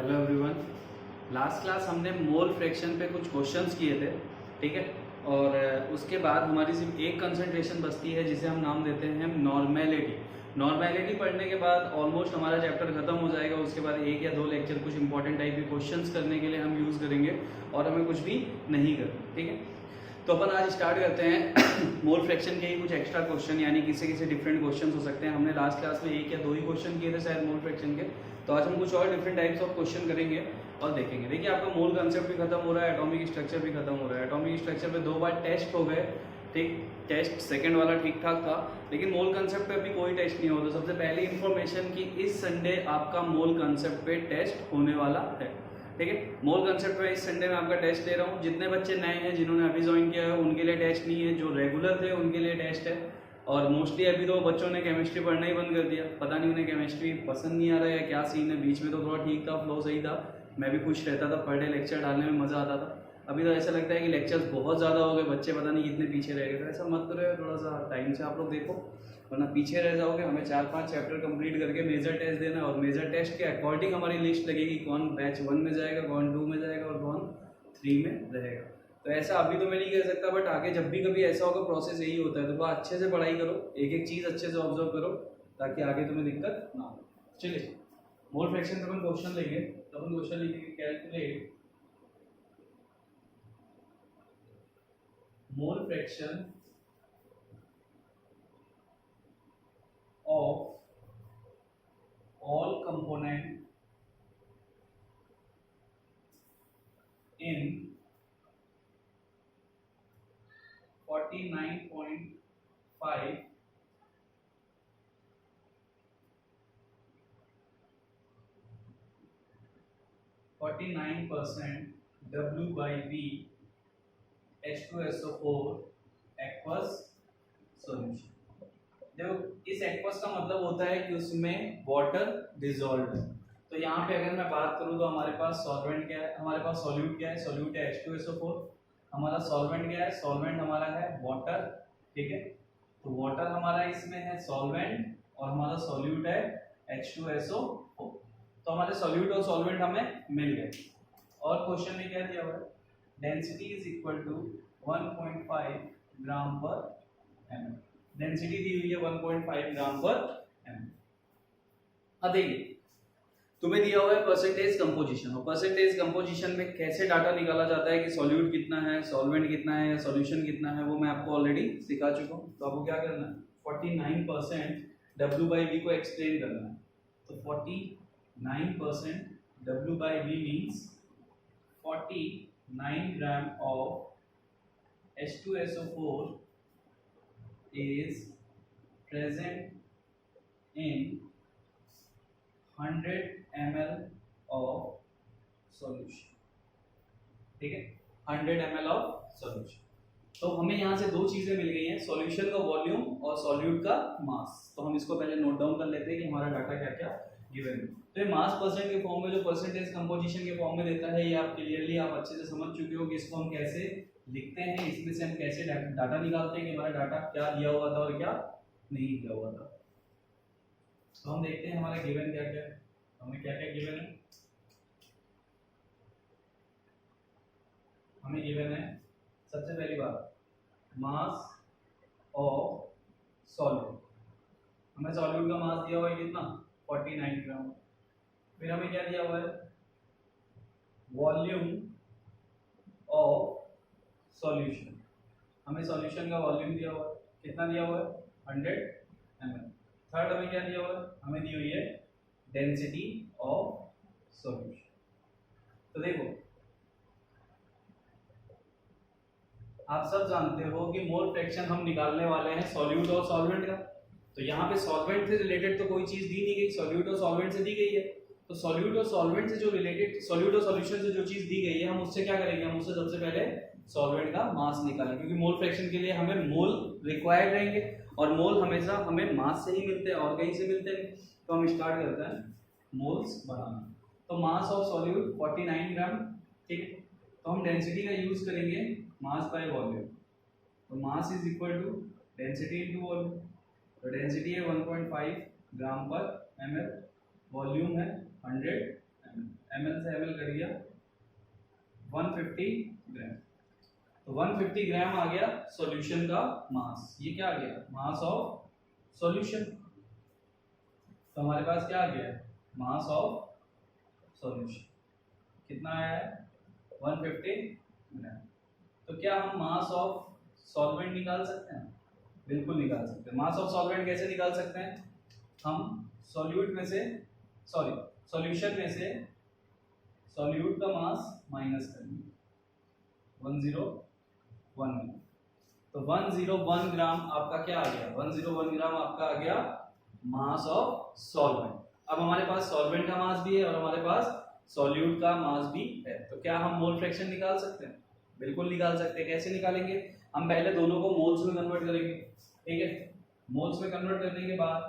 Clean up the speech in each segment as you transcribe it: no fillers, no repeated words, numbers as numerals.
Hello everyone. Last class हमने mole fraction पे कुछ क्वेश्चंस किए थे, ठीक है। और उसके बाद हमारी सिर्फ एक कंसंट्रेशन बचती है जिसे हम नाम देते हैं नॉर्मेलिटी। नॉर्मेलिटी पढ़ने के बाद ऑलमोस्ट हमारा चैप्टर खत्म हो जाएगा। उसके बाद एक या दो लेक्चर कुछ इंपॉर्टेंट टाइप के क्वेश्चंस करने के लिए हम यूज़ करेंगे और हमें कुछ भी नहीं करना, ठीक है। तो अपन आज स्टार्ट करते हैं मोल फ्रैक्शन के ही कुछ एक्स्ट्रा क्वेश्चन, यानी किसी किसी डिफरेंट क्वेश्चन हो सकते हैं। हमने लास्ट क्लास में एक या दो ही क्वेश्चन किए थे शायद मोल फ्रैक्शन के, तो आज हम कुछ और डिफरेंट टाइप्स ऑफ क्वेश्चन करेंगे और देखेंगे। देखिए, आपका मोल कंसेप्ट भी खत्म हो रहा है, एटॉमिक स्ट्रक्चर भी खत्म हो रहा है। एटॉमिक स्ट्रक्चर पे 2 बार टेस्ट हो गए, ठीक। टेस्ट सेकंड वाला ठीक ठाक था, लेकिन मोल कंसेप्ट पे अभी कोई टेस्ट नहीं होता। सबसे पहली इंफॉर्मेशन कि इस संडे आपका मोल कंसेप्ट पे टेस्ट होने वाला है, ठीक है। मोल कंसेप्ट पे इस संडे में आपका टेस्ट ले रहा हूँ। जितने बच्चे नए हैं जिन्होंने अभी ज्वाइन किया है उनके लिए टेस्ट नहीं है, जो रेगुलर थे उनके लिए टेस्ट है। और मोस्टली अभी तो बच्चों ने केमिस्ट्री पढ़ना ही बंद कर दिया, पता नहीं उन्हें केमिस्ट्री पसंद नहीं आ रहा है या क्या सीन है। बीच में तो थोड़ा ठीक था, फ्लो सही था, मैं भी खुश रहता था, पर डे लेक्चर डालने में मज़ा आता था। अभी तो ऐसा लगता है कि लेक्चर्स बहुत ज़्यादा हो गए, बच्चे पता नहीं कितने पीछे रह गए। तो ऐसा मत करो, थोड़ा सा टाइम से आप लोग देखो, वरना पीछे रह जाओगे। हमें 4-5 चैप्टर कंप्लीट करके मेजर टेस्ट देना है, और मेजर टेस्ट के अकॉर्डिंग हमारी लिस्ट लगेगी कौन बैच 1 में जाएगा, कौन 2 में जाएगा और कौन 3 में रहेगा। तो ऐसा अभी तो मैं नहीं कह सकता, बट आगे जब भी कभी ऐसा होगा प्रोसेस यही होता है। तो थोड़ा अच्छे से पढ़ाई करो, एक एक चीज़ अच्छे से ऑब्जर्व करो, ताकि आगे तुम्हें दिक्कत ना हो। चलिए, मोल फ्रैक्शन पे अपन क्वेश्चन लेंगे। तो अपन क्वेश्चन लिखेंगे, calculate mole fraction of all component in 49.5 49% W by V H2SO4 aqueous solution। देखो, इस एक्वस का मतलब होता है कि उसमें वाटर डिसॉल्व है। तो यहाँ पे अगर मैं बात करूँ तो हमारे पास सॉल्वेंट क्या है, हमारे पास सॉल्यूट क्या है, सॉल्यूट है H2SO4। हमारा सॉल्वेंट क्या है, सॉल्वेंट हमारा है वाटर, ठीक है। तो वाटर हमारा इसमें है सॉल्वेंट, और हमारा सॉल्यूट है H2SO4। तो हमारे सॉल्यूट और सॉल्वेंट हमें मिल गए। और क्वेश्चन में क्या दिया हुआ है, डेंसिटी इज इक्वल टू 1.5 ग्राम पर एम। डेंसिटी दी हुई है 1.5 ग्राम पर एम। अब देखिए, तुम्हें दिया हुआ है परसेंटेज कंपोजिशन, और परसेंटेज कंपोजिशन में कैसे डाटा निकाला जाता है कि सॉल्यूट कितना है, सॉल्वेंट कितना है या सॉल्यूशन कितना है, वो मैं आपको ऑलरेडी सिखा चुका हूँ। तो आपको क्या करना है, 49% W by V को एक्सप्लेन करना है। तो 49% W by V means 49 gram of H2SO4 is present in 100 ml of solution, ठीक है, 100 ml ऑफ सॉल्यूशन। तो हमें यहाँ से दो चीजें मिल गई हैं, सॉल्यूशन का वॉल्यूम और सॉल्यूट का मास। तो हम इसको पहले नोट डाउन कर लेते हैं कि हमारा डाटा क्या क्या गिवन है। तो ये मास परसेंट के फॉर्म में जो परसेंटेज कंपोजिशन के फॉर्म में देता है, ये आप क्लियरली आप अच्छे से समझ चुके हो कि इसको हम कैसे लिखते हैं, इसमें से हम कैसे डाटा निकालते हैं कि हमारा डाटा क्या दिया हुआ था और क्या नहीं दिया हुआ था। तो हम देखते हैं हमारा गिवन क्या क्या है, हमें क्या क्या गिवन है। हमें गिवन है सबसे पहली बात मास ऑफ सॉल्यूट। हमें सॉल्यूट का मास दिया हुआ है कितना, 49 ग्राम। फिर हमें क्या दिया हुआ है, वॉल्यूम ऑफ सॉल्यूशन। हमें सॉल्यूशन का वॉल्यूम दिया हुआ है, कितना दिया हुआ है, 100 ml। थर्ड हमें क्या दिया हुआ है, हमें दी हुई है डेंसिटी ऑफ सॉल्यूशन। तो देखो, आप सब जानते हो कि मोल फ्रैक्शन हम निकालने वाले हैं सॉल्यूट और सॉल्वेंट का। तो यहाँ पे सॉल्वेंट से रिलेटेड तो कोई चीज दी नहीं गई, सॉल्यूट और सॉल्वेंट से दी गई है। तो सॉल्यूट और सॉल्वेंट से जो रिलेटेड, सॉल्यूट और सॉल्यूशन से जो चीज दी गई है, हम उससे क्या करेंगे, हम उससे सबसे पहले सॉल्वेंट का मास निकालेंगे, क्योंकि मोल फ्रैक्शन के लिए हमें मोल रिक्वायर्ड रहेंगे, और मोल हमेशा हमें मास से ही मिलते हैं और कहीं से मिलते हैं। तो हम स्टार्ट करते हैं मोल्स बनाना। तो मास ऑफ सॉल्यूट 49 ग्राम, ठीक है। तो हम डेंसिटी का यूज करेंगे मास बाय वॉल्यूम। तो mass is equal to density into volume. तो डेंसिटी है 1.5 ग्राम पर ml, वॉल्यूम है 100 ml। ml से ml कर दिया 150 ग्राम। तो 150 ग्राम आ गया सॉल्यूशन का मास। ये क्या आ गया? Mass of solution. तो हमारे पास क्या आ गया? मास ऑफ सॉल्यूशन कितना आया है? 150 ग्राम। तो क्या हम मास ऑफ सॉल्वेंट निकाल सकते हैं? बिल्कुल निकाल सकते हैं। मास ऑफ सॉल्वेंट कैसे निकाल सकते हैं? हम सॉल्यूट में से सॉल्यूशन में से सॉल्यूट का मास माइनस करेंगे 101 में। तो 101 ग्राम आपका क्या आ गया? 101 ग्राम आपका आ गया मास ऑफ सॉल्वेंट। अब हमारे पास सॉल्वेंट का मास भी है और हमारे पास सॉल्यूट का मास भी है। तो क्या हम मोल फ्रैक्शन निकाल सकते हैं? बिल्कुल निकाल सकते हैं। कैसे निकालेंगे? हम पहले दोनों को मोल्स में कन्वर्ट करेंगे, ठीक है। मोल्स में कन्वर्ट करने के बाद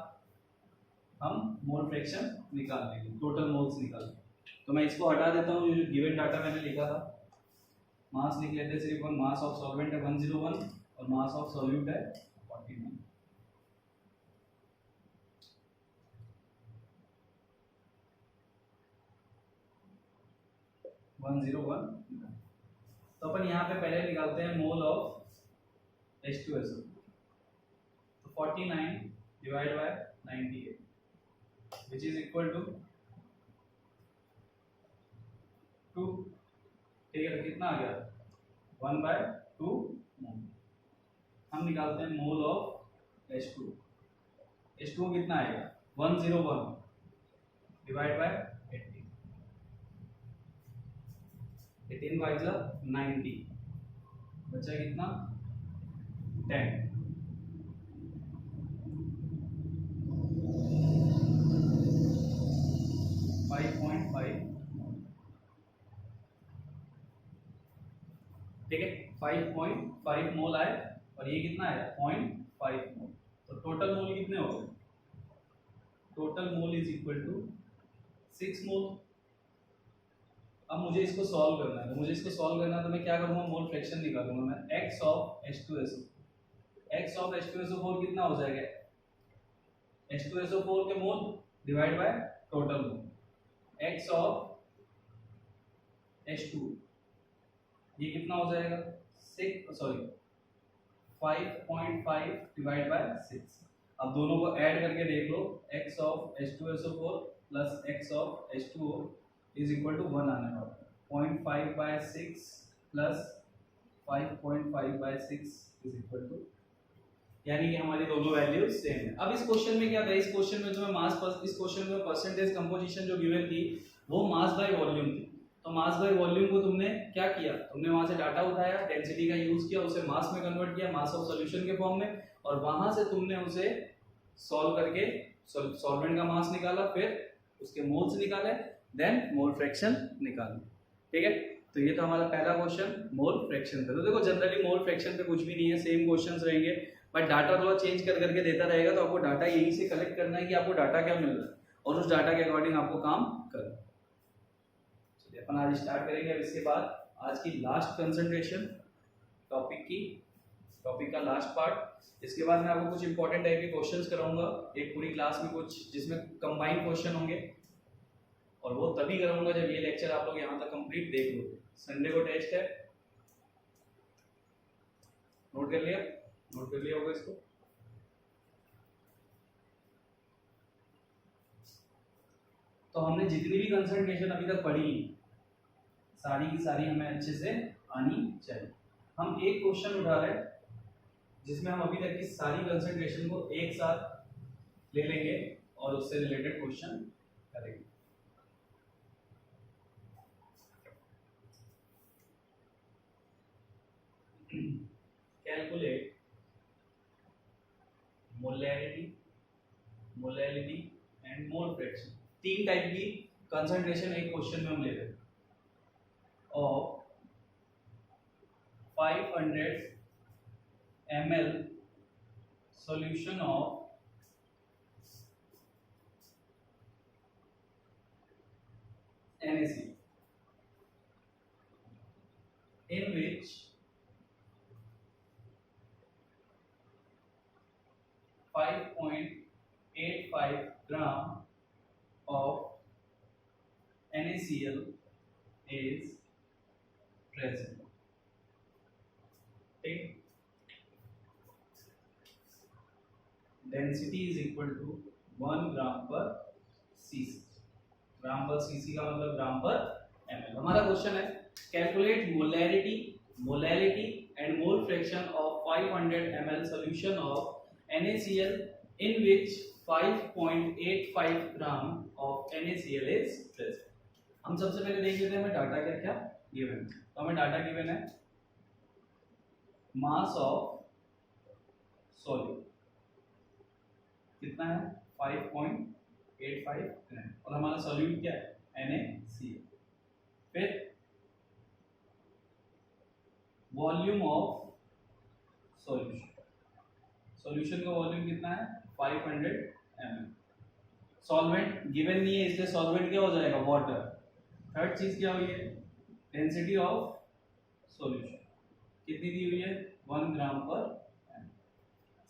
हम मोल फ्रैक्शन निकाल लेंगे, टोटल मोल्स निकाल लेंगे। तो मैं इसको हटा देता हूँ, जो गिवन डाटा मैंने लिखा था। मास लिख लेते हैं सिर्फ, मास ऑफ सॉल्वेंट है 101 और मास ऑफ सॉल्यूट है 49। तो अपन यहाँ पे पहले निकालते हैं मोल ऑफ H2SO। तो 49 divide by 98 which is equal to 2। ठीक है, तो कितना आ गया? 1/2 मोल। हम निकालते हैं मोल ऑफ H2। H2 कितना आएगा? 101 डिवाइड बाय 18। 18 बाई 90 बचा कितना? 10। 5.5। ठीक है, 5.5 मोल आए और ये कितना आया? 0.5 मोल। तो टोटल मोल कितने हो गए? Total mole is equal to 6 mole. अब मुझे इसको सॉल्व करना है। तो मुझे इसको सॉल्व करना है तो मैं क्या करूंगा? मोल फ्रैक्शन निकालूंगा मैं। x of H2SO, x of H2SO4 कितना हो जाएगा? H2SO4 के मोल divide by total mole. x of H2 ये कितना हो जाएगा? 5.5 डिवाइड बाय 6। अब दोनों को ऐड करके देख लो। x of H2SO4 plus x of H2O is equal to 1 आने वाला है। 0.5/6 प्लस 5.5/6 इज इक्वल टू, यानी कि हमारी दोनों वैल्यूज सेम है। अब इस क्वेश्चन में क्या था? इस क्वेश्चन में जो है इस क्वेश्चन में परसेंटेज कंपोजिशन जो गिवन थी वो मास बाय वॉल्यूम थी। तो मास बाय वॉल्यूम को तुमने क्या किया? तुमने वहां से डाटा उठाया, डेंसिटी का यूज किया, उसे मास में कन्वर्ट किया, मास ऑफ सॉल्यूशन के फॉर्म में, और वहां से तुमने उसे सॉल्व करके सॉल्वेंट का मास निकाला, फिर उसके मोल्स निकाले, देन मोल फ्रैक्शन निकाला। ठीक है, तो ये तो हमारा पहला क्वेश्चन मोल फ्रैक्शन पे। तो देखो जनरली मोल फ्रैक्शन पे कुछ भी नहीं है, सेम क्वेश्चंस रहेंगे, बट डाटा थोड़ा चेंज कर करके देता रहेगा। तो आपको डाटा यहीं से कलेक्ट करना है कि आपको डाटा क्या मिल रहा है और उस डाटा के अकॉर्डिंग आपको काम करना है। चलिए अपन आज स्टार्ट करेंगे। अब इसके बाद आज की लास्ट कंसंट्रेशन टॉपिक का लास्ट पार्ट। इसके बाद मैं आपको कुछ इंपॉर्टेंट टाइप के क्वेश्चंस कराऊंगा एक पूरी क्लास में, कुछ जिसमें कंबाइंड क्वेश्चन होंगे, और वो तभी कराऊंगा जब ये लेक्चर आप लोग यहाँ तक कंप्लीट देख लो। संडे को टेस्ट है, नोट कर लिया होगा इसको। तो हमने जितनी भी कंसंट्रेशन अभी तक पढ़ी सारी की सारी हमें अच्छे से आनी चाहिए। हम एक क्वेश्चन उठा रहे हैं जिसमें हम अभी तक की सारी कंसंट्रेशन को एक साथ ले लेंगे और उससे रिलेटेड क्वेश्चन करेंगे। Calculate molality and mole fraction. 3 type की कंसंट्रेशन एक क्वेश्चन में हम ले रहे हैं। Of 500 ml solution of NaC in which 5.85 gram of NaCl is present. ठीक, डेंसिटी इज इक्वल टू 1 ग्राम पर सीसी। ग्राम पर सीसी का मतलब ग्राम पर ml। हमारा क्वेश्चन है calculate molarity molality and mole fraction of 500 ml solution of NaCl in which 5.85 gram of NaCl is present. हम सबसे पहले देख लेते हैं हमें डाटा क्या क्या गिवन। तो हमें डाटा गिवन है मास ऑफ सॉल्यूट कितना है 5.85 ग्राम और हमारा सॉल्यूट क्या है NaCl। फिर वॉल्यूम ऑफ सॉल्यूशन, सॉल्यूशन का वॉल्यूम कितना है 500 ml। सॉल्वेंट गिवन नहीं है इसलिए सॉल्वेंट क्या हो जाएगा वाटर। थर्ड चीज क्या हुई है डेंसिटी ऑफ सॉल्यूशन कितनी दी हुई है 1 ग्राम पर ml।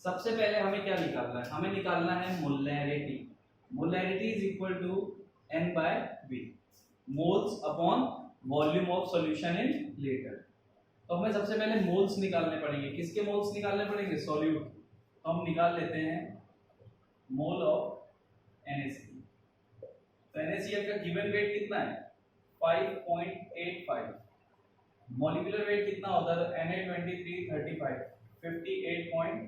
सबसे पहले हमें क्या निकालना है, हमें निकालना है molarity. Molarity is equal to N/V, moles upon volume of solution in litre. तो हमें सबसे पहले मोल्स निकालने पड़ेंगे। किसके मोल्स निकालने पड़ेंगे सॉल्यूट। तो हम निकाल लेते हैं मोल ऑफ NaCl। तो NaCl का गिवन वेट कितना है 5.85। मॉलिक्यूलर वेट कितना होता है Na2335 58.5।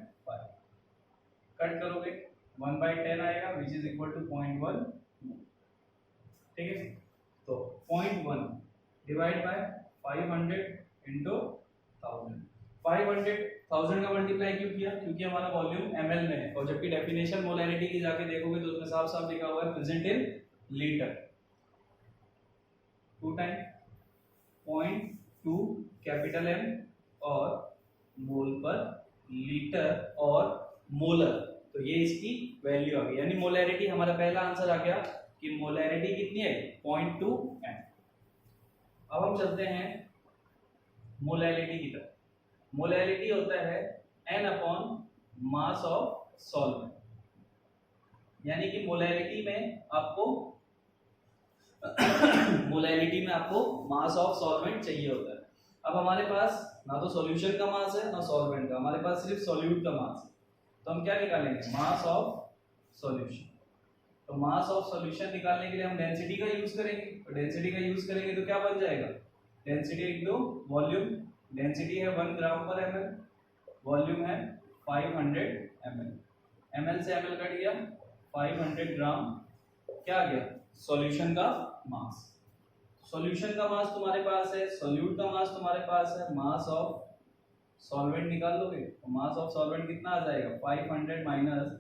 कट करोगे 1/10 आएगा विच इज इक्वल टू 0.1। ठीक है, तो 0.1 डिवाइड बाय 500 इंटू 1000। 500,000 का मल्टीप्लाई क्यों किया क्योंकि हमारा वॉल्यूम ml में है और जबकि डेफिनेशन मोलैरिटी की जाके देखोगे तो उसमें साफ साफ लिखा हुआ है present in litre. 2 time 0.2 capital M और मोल पर लीटर और मोलर, तो ये इसकी वैल्यू आ गई। यानी मोलैरिटी हमारा पहला आंसर आ गया कि मोलैरिटी कितनी है 0.2 M। अब हम चलते हैं मोलैलिटी की तरफ। मोलैलिटी होता है N upon mass of solvent, यानी कि मोलैलिटी में आपको मोलैलिटी में आपको मास ऑफ सॉल्वेंट चाहिए होता है। अब हमारे पास ना तो सॉल्यूशन का मास है ना सॉल्वेंट का, हमारे पास सिर्फ सॉल्यूट का मास है। तो हम क्या निकालेंगे मास ऑफ सॉल्यूशन। तो मास ऑफ सॉल्यूशन निकालने के लिए हम डेंसिटी का यूज करेंगे। तो डेंसिटी का यूज करेंगे तो क्या बन जाएगा डेंसिटी इंटू वॉल्यूम। डेंसिटी है 1 ग्राम पर ml, वॉल्यूम है 500 ml। ml से ml कट गया 500 ग्राम, क्या आ गया सॉल्यूशन का मास। सॉल्यूशन का मास तुम्हारे पास है, सॉल्यूट का मास तुम्हारे पास है, मास ऑफ सॉल्वेंट निकाल लोगे तो मास ऑफ सॉल्वेंट कितना आ जाएगा 500 माइनस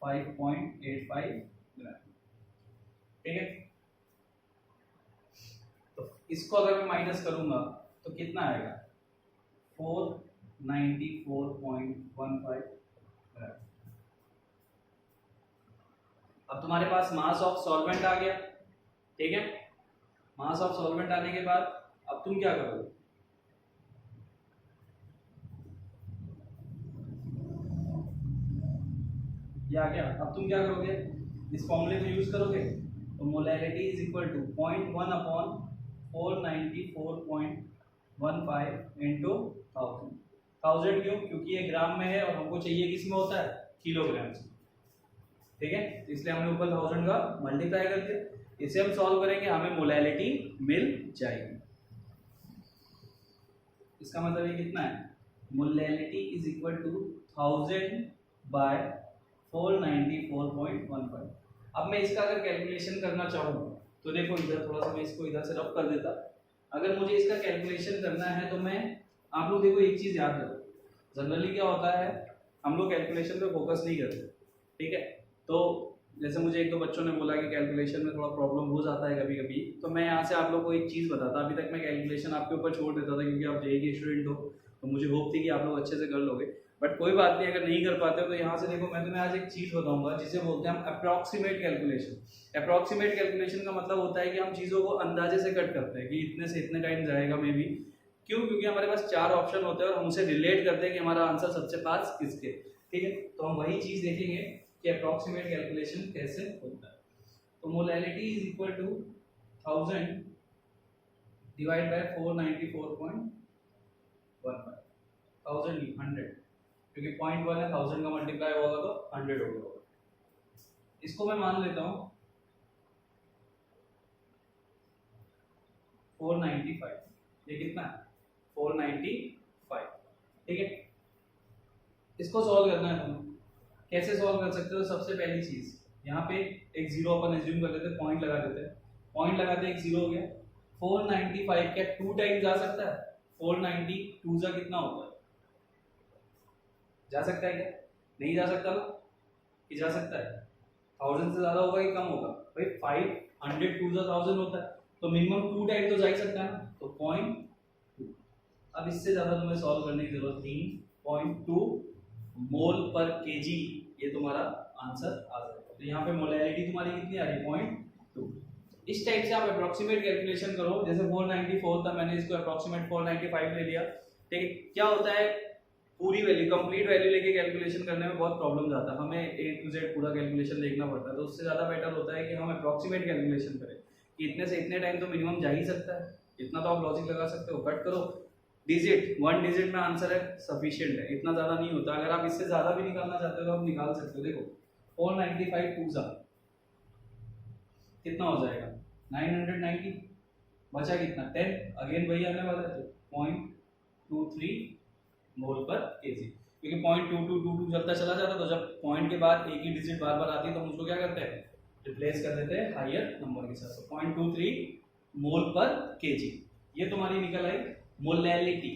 5.85 ग्राम। ठीक है, तो इसको अगर मैं माइनस करूंगा तो कितना आएगा 494.15 ग्राम। अब तुम्हारे पास मास ऑफ सॉल्वेंट आ गया। ठीक है, मास ऑफ सॉल्वेंट आने के बाद अब तुम क्या करोगे ये आ गया। अब तुम क्या करोगे इस फॉर्मूले को यूज करोगे। तो molarity is equal to 0.1 upon 494.15 into 1000 क्यों क्योंकि ये ग्राम में है और हमको चाहिए किस में होता है किलोग्राम से। ठीक है, इसलिए हमने ऊपर 1000 का मल्टीप्लाई कर दिया। इसे हम सॉल्व करेंगे हमें मोलैलिटी मिल जाएगी। इसका मतलब ये कितना है molality is equal to 1000 by 494.15। अब मैं इसका अगर कैलकुलेशन करना चाहूँ तो देखो इधर थोड़ा सा मैं इसको इधर से रफ कर देता। अगर मुझे इसका कैलकुलेशन करना है तो मैं आप लोग देखो एक चीज याद रखो, जनरली क्या होता है हम लोग कैलकुलेशन पे फोकस नहीं करते। ठीक है, तो जैसे मुझे एक दो बच्चों ने बोला कि कैलकुलेशन में थोड़ा प्रॉब्लम हो जाता है कभी कभी, तो मैं यहाँ से आप लोग को एक चीज़ बताता। अभी तक मैं कैलकुलेशन आपके ऊपर छोड़ देता था क्योंकि आप जेईई के स्टूडेंट हो तो मुझे होप थी कि आप लोग अच्छे से कर लोगे, बट कोई बात नहीं, अगर नहीं कर पाते हो तो यहाँ से देखो मैं तुम्हें आज एक चीज़ बताऊंगा जिसे बोलते हैं हम अप्रॉक्सीमेट कैलकुलेशन। अप्रॉक्सीमेट कैलकुलेशन का मतलब होता है कि हम चीज़ों को अंदाजे से कट करते हैं कि इतने से इतने टाइम जाएगा मे बी। क्यों, क्योंकि हमारे पास 4 ऑप्शन होते हैं और हम उसे रिलेट करते हैं कि हमारा आंसर सबसे पास किसके। ठीक है, तो हम वही चीज़ देखेंगे कि अप्रॉक्सीमेट कैलकुलेशन कैसे होता है। तो molality is equal to 1000 divide by 494.15, 1000 नहीं 100, क्योंकि 0.1 है, 1000 का मल्टीप्लाई होगा तो 100 होगा। इसको मैं मान लेता हूँ 495, ये कितना है 495, ठीक है। इसको सॉल्व करना है तुम्हें। कैसे सॉल्व कर सकते हो? सबसे पहली चीज यहाँ पे एक जीरो अपन एज्यूम कर लेते हैं, पॉइंट लगा देते हैं, पॉइंट लगाते हैं, एक जीरो हो गया। 495 क्या 2 टाइम्स जा सकता है? 492 जा कितना होता है? जा सकता है क्या? नहीं जा सकता ना, कि जा सकता है? 1000 से ज्यादा होगा कि कम होगा? भाई 500 2 जा 1000 होता है, तो मिनिमम 2 टाइम तो जा ही सकता है ना, तो 0.2। अब इससे ज्यादा तुम्हें सॉल्व करने की जरूरत नहीं। 0.2 मोल पर केजी, ये तुम्हारा आंसर आ जाएगा। तो यहाँ पे मोलैलिटी तुम्हारी कितनी आ रही है? 0.2। इस टाइप से आप अप्रोक्सीमेट कैलकुलेशन करो। जैसे 494 था, मैंने इसको अप्रोक्सीमेट 495 ले लिया, ठीक है। क्या होता है, पूरी वैल्यू कंप्लीट वैल्यू लेके कैलकुलेशन करने में बहुत प्रॉब्लम आता है, हमें A to Z पूरा कैलकुलेशन देखना पड़ता है। तो उससे ज़्यादा बेटर होता है कि हम अप्रोक्सीमेट कैलकुलेशन करें कि इतने से इतने टाइम तो मिनिमम जा ही सकता है, इतना तो आप लॉजिक लगा सकते हो। कट करो डिजिट, 1 डिजिट में आंसर है, सफिशिएंट है, इतना ज़्यादा नहीं होता। अगर आप इससे ज़्यादा भी निकालना चाहते हो तो आप निकाल सकते हो। देखो 495 2 जा कितना हो जाएगा? 990। बचा कितना? 10। अगेन वही आने वाला है, तो 0.23 मोल पर केजी, क्योंकि 0.2222 चलता चला जाता, तो जब पॉइंट के बाद एक ही डिजिट बार बार आती है तो हम उसको क्या करते हैं? रिप्लेस कर देते हैं हायर नंबर के साथ। 0.23 मोल पर केजी, ये तुम्हारी निकल आई मोलैलिटी।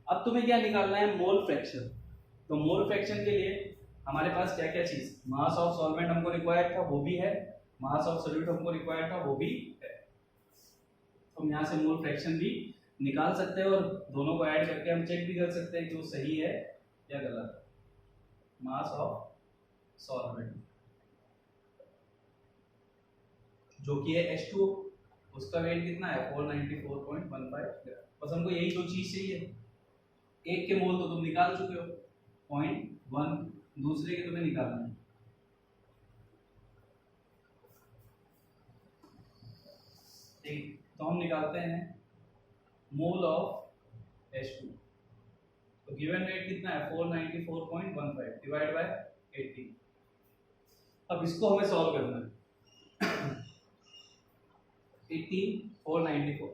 अब तुम्हें क्या निकालना है? Mole fraction. तो मोल फ्रैक्शन के लिए हमारे पास क्या क्या चीज, मास ऑफ सॉल्वेंट हमको रिक्वायर्ड था, वो भी है, मास ऑफ सॉल्यूट हमको रिक्वायर्ड था, वो भी है। हम यहाँ से मोल फ्रैक्शन भी निकाल सकते हैं और दोनों को ऐड करके हम चेक भी कर सकते हैं कि वो सही है या गलत है। मास ऑफ सॉल्वेंट जो कि है H2O, उसका वेट कितना है? 494.15 ग्राम। बस हमको यही दो चीज चाहिए। एक के मोल तो तुम निकाल चुके हो, 0.1, दूसरे के तुम्हें निकालना है। ठीक, तो हम निकालते हैं मोल ऑफ H2। तो गिवन वेट कितना है? 494.15 डिवाइड बाय 80। अब इसको हमें सॉल्व करना है। 18 494